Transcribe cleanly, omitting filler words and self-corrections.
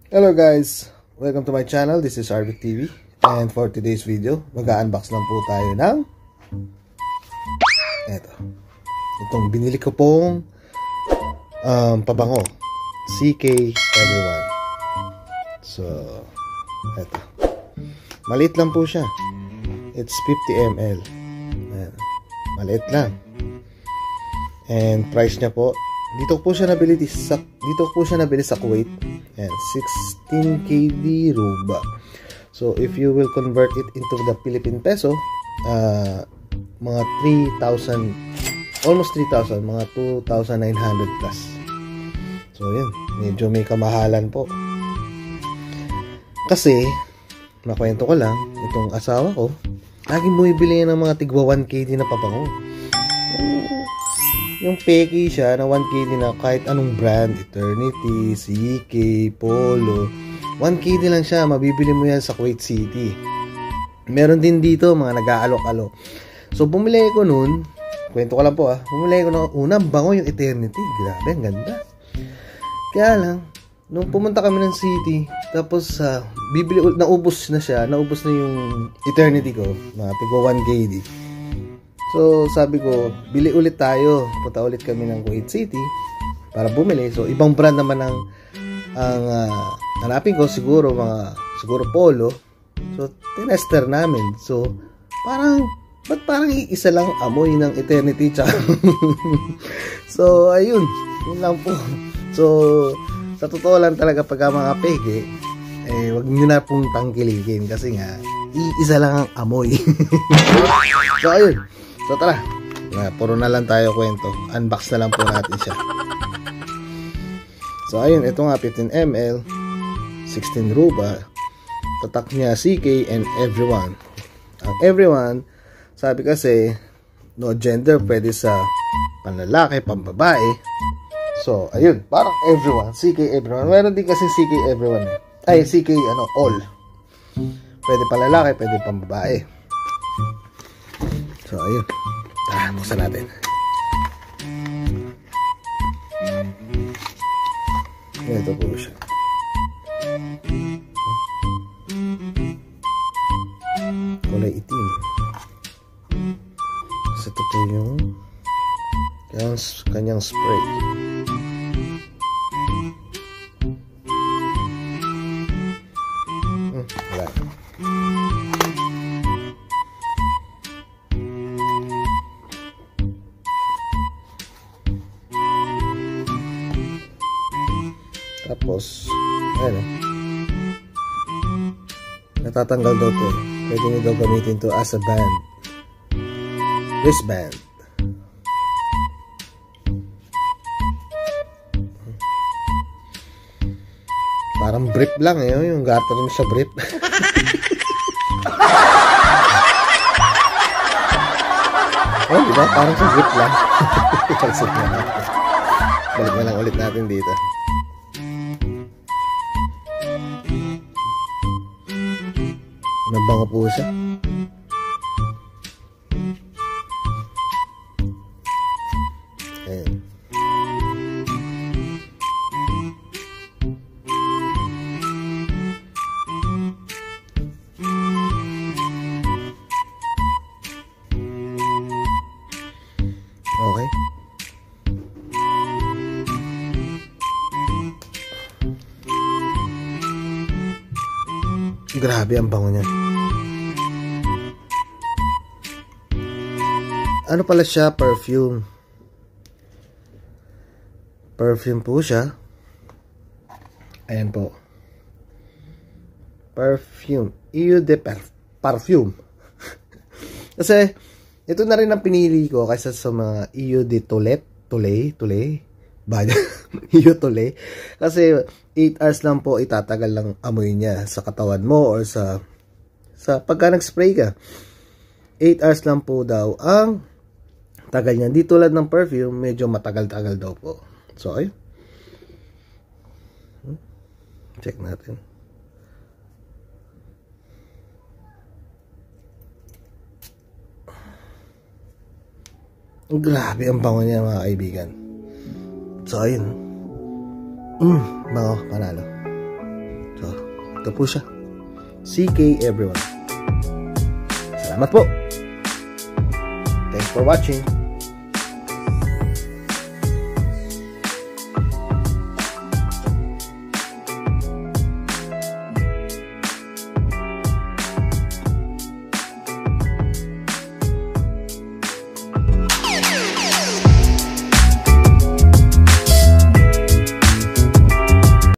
Hello guys, welcome to my channel. This is Arvic TV, and for today's video, mag-unbox lang po tayo ng itong binili ko pong pabango, CK Everyone. So eto, maliit lang po siya. It's 50 ml. Ayan, maliit lang. And price niya po, dito po siya nabili sa Kuwait. And 16 kb ruba. So if you will convert it into the Philippine peso, mga 3,000, almost 3,000, mga 2,900 plus. So yun, medyo may kamahalan po. Kasi makwento ko lang, itong asawa ko laging bumibili ng mga tigwa 1KD na pabango. Yung peki siya na 1KD na kahit anong brand, Eternity, CK, Polo, 1KD lang siya, mabibili mo yan sa Kuwait City. Meron din dito mga nag-aalok-alok. So bumili ko noon, kwento ko lang po bumili ko ng unang bango yung Eternity. Grabe, ang ganda. Kaya lang, nung pumunta kami ng city, tapos naubos na yung Eternity ko, mga tigwa 1KD. So, sabi ko, bili ulit tayo. Punta ulit kami ng Kuwait City para bumili. So, ibang brand naman ang hanapin ko. Siguro Polo. So, tinester namin. So, ba't parang isa lang amoy ng Eternity tsaka. So, ayun. Yun lang po. So, sa totoo lang talaga pagka mga pege, wag nyo na pong tangkilikin kasi nga, isa lang ang amoy. So, ayun. So tara, puro na lang tayo kwento. Unbox na lang po natin siya. So ayun, ito nga 15 ml, 16 ruba. Tatak niya CK and Everyone. Ang Everyone, sabi kasi no gender, pwede sa panlalaki, pambabae. So ayun, parang Everyone, CK Everyone. Meron din kasi CK Everyone. Ay, CK all. Pwede panlalaki, pwede pambabae. So, ayun. Tara, buksan natin. Ito po siya. Kulay itim. Kasi ito po yung kanyang spray. Wala. Tapos, ayan natatanggal daw to. Pwede nyo daw gamitin to as a band. Wristband. Parang brief lang yung garter mo sa brief. Oh, diba? Parang sa brief lang. Balik na lang ulit natin dito. Nabango po siya. Ayan. Okay. Grabe ang bango niya. Ano pala siya? Perfume. Perfume po siya. Ayan po. Perfume. Eau de Parfum. Kasi, ito na rin ang pinili ko kaysa sa mga Eau de Toilette. Bada. Eau Toilette. Kasi, 8 hours lang po itatagal lang amoy niya sa katawan mo or sa pagka nag-spray ka. 8 hours lang po daw ang tagal niya. Di tulad ng perfume, medyo matagal-tagal daw po. So, ayun. Check natin. Grabe ang bango niya mga kaibigan. So ayun. Bango, panalo. Ito po siya. CK Everyone. Salamat po. Thanks for watching.